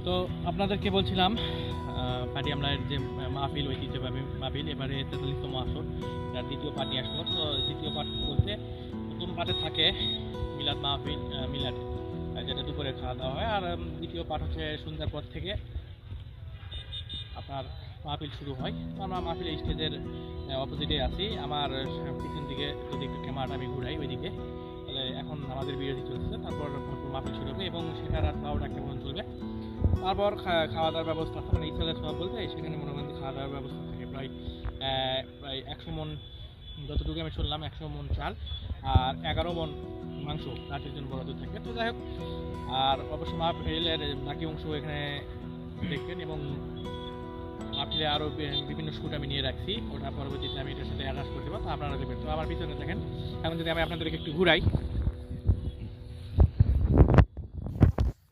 তো আপনাদেরকে বলছিলাম পাটি আমলার যে মাহফিল ঐতিহ্যবাহী মাহফিল এবারে ৪৩তম আসর, তার দ্বিতীয় পাঠ নিয়ে আসবো। তো দ্বিতীয় পাঠ বলতে প্রথম পাঠে থাকে মিলাদ মাহফিল, মিলাদ যেটা দুপুরে খাওয়া দাওয়া হয়, আর দ্বিতীয় পাঠ হচ্ছে সন্ধ্যার পর থেকে আপনার মাহফিল শুরু হয়। তো আমরা মাহফিল স্টেজের অপোজিটে আছি। আমার পিছন দিকে যদি একটু ক্যামেরাটা আমি ঘুরাই ওইদিকে, তাহলে এখন আমাদের বিরতি চলছে, তারপর মাহফিল শুরু হবে এবং সেটা রাত ১২টা একটা পর্যন্ত চলবে। তারপর খাওয়া দাওয়ার ব্যবস্থা থাকে, মানে ইসলামের সব বলতে সেখানে মনে করেন খাওয়া দাওয়ার ব্যবস্থা থাকে প্রায় প্রায় ১০০ মন, যতটুকু আমি শুনলাম ১০০ মন চাল আর ১১ মন মাংস রাতের জন্য বরাদ্দ থাকে। তো যাই হোক, আর অবশ্য মাহফিলের বাকি অংশ এখানে দেখবেন এবং মাহফিলে আরও বিভিন্ন শুট আমি নিয়ে রাখছি, ওটা পরবর্তীতে আমি এটার সাথে অ্যাটাচ করে দেবো, তো আপনারা দেখবেন। তো আমার পিছনে দেখেন, এখন যদি আমি আপনাদেরকে একটু ঘুরাই,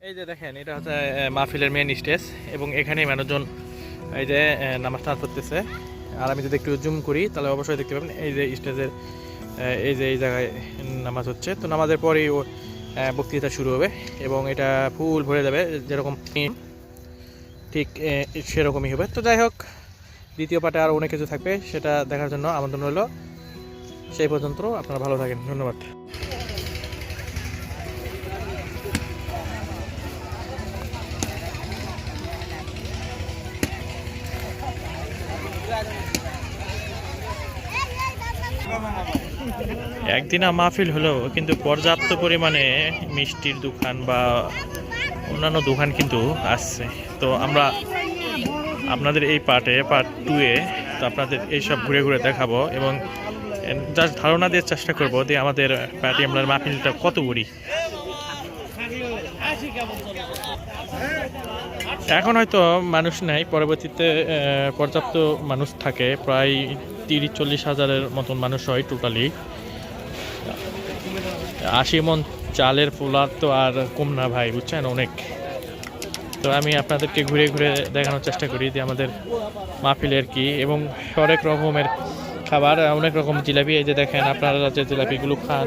এই যে দেখেন এটা হচ্ছে মাহফিলের মেন স্টেজ এবং এখানেই মানুষজন এই যে নামাজ টামাজ পড়তেছে। আর আমি যদি একটু জুম করি তাহলে অবশ্যই দেখতে পাবেন এই যে স্টেজের এই জায়গায় নামাজ হচ্ছে। তো নামাজের পরেই বক্তৃতা শুরু হবে এবং এটা ফুল ভরে যাবে, যেরকম ঠিক সেরকমই হবে। তো যাই হোক, দ্বিতীয় পার্টে আরও অনেক কিছু থাকবে, সেটা দেখার জন্য আমন্ত্রণ হলো। সেই পর্যন্ত আপনারা ভালো থাকেন, ধন্যবাদ। একদিন মাহফিল হলো, কিন্তু পর্যাপ্ত পরিমাণে মিষ্টির দোকান বা অন্যান্য দোকান কিন্তু আসছে। তো আমরা আপনাদের এই পার্ট 2-এ তো আপনাদের এইসব ঘুরে ঘুরে দেখাবো এবং জাস্ট ধারণা দেওয়ার চেষ্টা করবো যে আমাদের পাটি আমলার মাহফিলটা কত বড়ি। এখন হয়তো মানুষ নাই, পরবর্তীতে পর্যাপ্ত মানুষ থাকে, প্রায় ৩০-৪০ হাজারের মতন মানুষ হয় টোটালি। ৮০ মন চালের পোলার তো আর কম না ভাই, বুঝছেন, অনেক। তো আমি আপনাদেরকে ঘুরে ঘুরে দেখানোর চেষ্টা করি যে আমাদের মাহফিলের কি, এবং অনেক রকমের খাবার, অনেক রকম জিলাপি। এই যে দেখেন, আপনারা যে জিলাপিগুলো খান,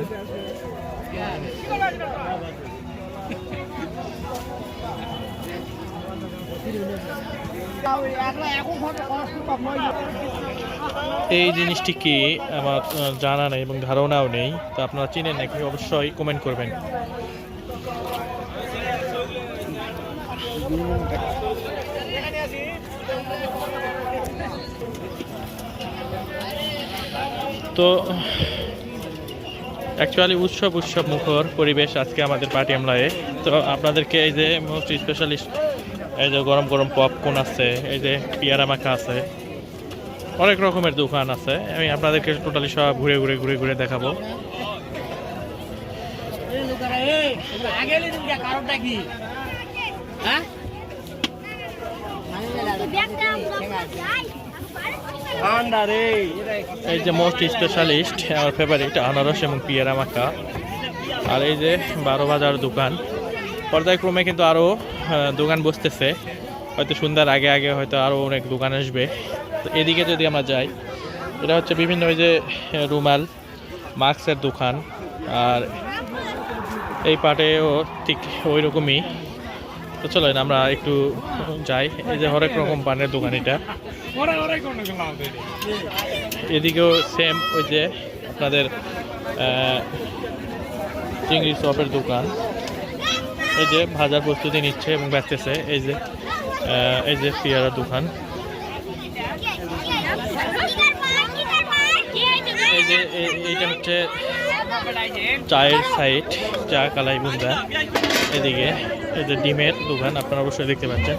এই জিনিসটি কি আমার জানা নেই এবং ধারণাও নেই। তো আপনারা চিনেন নাকি অবশ্যই কমেন্ট করবেন। তো অ্যাকচুয়ালি উৎসব মুখর পরিবেশ আজকে আমাদের পাটি আমলায়। তো আপনাদেরকে এই যে মোস্ট স্পেশালিস্ট, এই যে গরম গরম পপকর্ন আছে, এই যে পেয়ারা মাখা আছে, অনেক রকমের দোকান আছে। আমি আপনাদেরকে টোটালি সব ঘুরে ঘুরে দেখাবো। এই যে মোস্ট স্পেশালিস্ট, আমার ফেভারিট আনারস এবং পেয়ারা মাখা। আর এই যে 12 বাজার দোকান, পর্যায়ক্রমে কিন্তু আরও দোকান বসতেছে, হয়তো সন্ধ্যার আগে আগে হয়তো আরও অনেক দোকান আসবে। তো এদিকে যদি আমরা যাই, এটা হচ্ছে বিভিন্ন ওই যে রুমাল মাস্কের দোকান, আর এই পাটেও ঠিক ওই রকমই। তো চলেন আমরা একটু যাই। এই যে হরেক রকম পানের দোকান, এটা এদিকেও সেম, ওই যে আপনাদের চিংড়ি চপের দোকান, এই যে ভাজার প্রস্তুতি নিচ্ছে এবং বেচতেছে। এই যে পেয়ারার দোকান, এই যে এইটা হচ্ছে চায়ের সাইড, চা কালাই বুন্দা। এদিকে এই যে ডিমের দোকান, আপনারা অবশ্যই দেখতে পাচ্ছেন।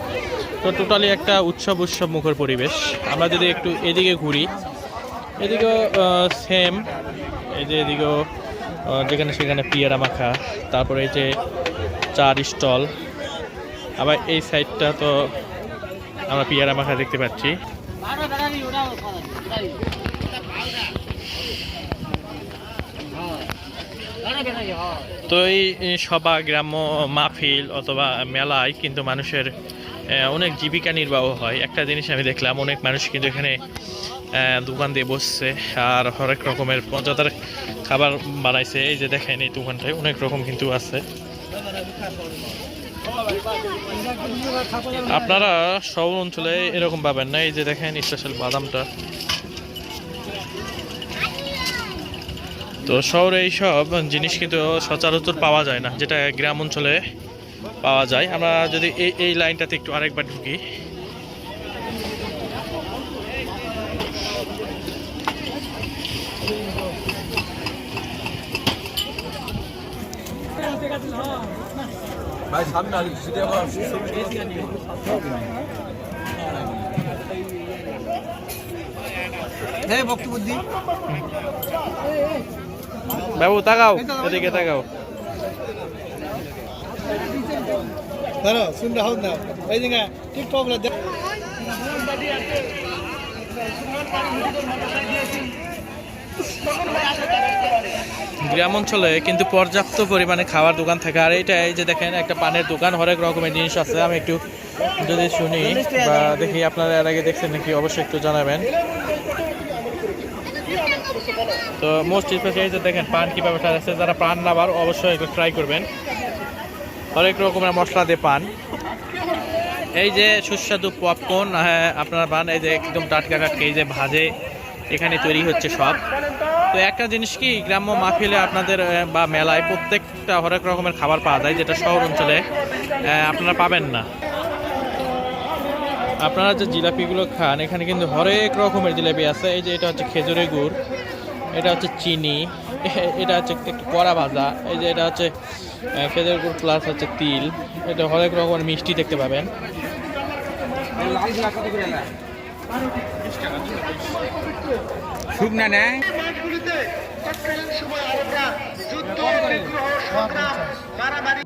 তো টোটালি একটা উৎসব মুখর পরিবেশ। আমরা যদি একটু এদিকে ঘুরি, এদিকেও সেম, এই যে এদিকেও যেখানে সেখানে পেয়ারা মাখা, তারপরে এই যে চার স্টল। আবার এই সাইডটা তো আমরা পেয়ারা মাখা দেখতে পাচ্ছি। তো এই সভা, গ্রাম্য মাহফিল অথবা মেলায় কিন্তু মানুষের অনেক জীবিকা নির্বাহ হয়। একটা জিনিস আমি দেখলাম, অনেক মানুষ কিন্তু এখানে দোকান দিয়ে বসছে আর হরেক রকমের মজাদার খাবার বানাইছে। এই যে দেখেন, এই দোকানটায় অনেক রকম কিন্তু আছে। আপনারা শহর অঞ্চলে এরকম পাবেন না। এই যে দেখেন স্পেশাল বাদামটা। তো শহরে এইসব জিনিস কিন্তু সচরাচর পাওয়া যায় না, যেটা গ্রাম অঞ্চলে পাওয়া যায়। আমরা যদি এই লাইনটাতে একটু আরেকবার ঢুকি, ভাই সামনে আগে সেটা আমার হ্যাঁ বক্তব্য দি বাবু তাকাও, এদিকে তাকাও। ধরো শুনতে হোক না এই দিকে টিকটক বলে গ্রাম অঞ্চলে কিন্তু পর্যাপ্ত পরিমাণে খাওয়ার দোকান থাকে। আর এইটা এই যে দেখেন একটা পানের দোকান, হরেক রকমের জিনিস আছে। আমি একটু যদি শুনি বা দেখি, আপনারা এর আগে দেখছেন নাকি অবশ্যই একটু জানাবেন। তো মোস্ট স্পেশাল এই যে দেখেন পান কীভাবে সাজাচ্ছে। যারা পান নাবার অবশ্যই একটু ট্রাই করবেন। হরেক রকমের মশলা দিয়ে পান, এই যে সুস্বাদু পপকর্ন আপনারা পান, এই যে একদম টাটকা টাটকা এই যে ভাজে এখানে তৈরি হচ্ছে সব। তো একটা জিনিস কি, গ্রাম্য মাহফিলে আপনাদের বা মেলায় প্রত্যেকটা হরেক রকমের খাবার পাওয়া যায়, যেটা শহর অঞ্চলে আপনারা পাবেন না। আপনারা যে জিলাপিগুলো খান, এখানে কিন্তু হরেক রকমের জিলাপি আছে। এই যে এটা হচ্ছে খেজুরের গুড়, এটা হচ্ছে চিনি, এটা হচ্ছে একটু কড়া ভাজা, এই যে এটা হচ্ছে খেজুরের গুড় প্লাস হচ্ছে তিল। এটা হরেক রকমের মিষ্টি দেখতে পাবেন। শুকনা নেয় মাঠগুলিতে তৎকালীন সময় আরবরা যুদ্ধ বিগ্রহ সংগ্রাম মারামারি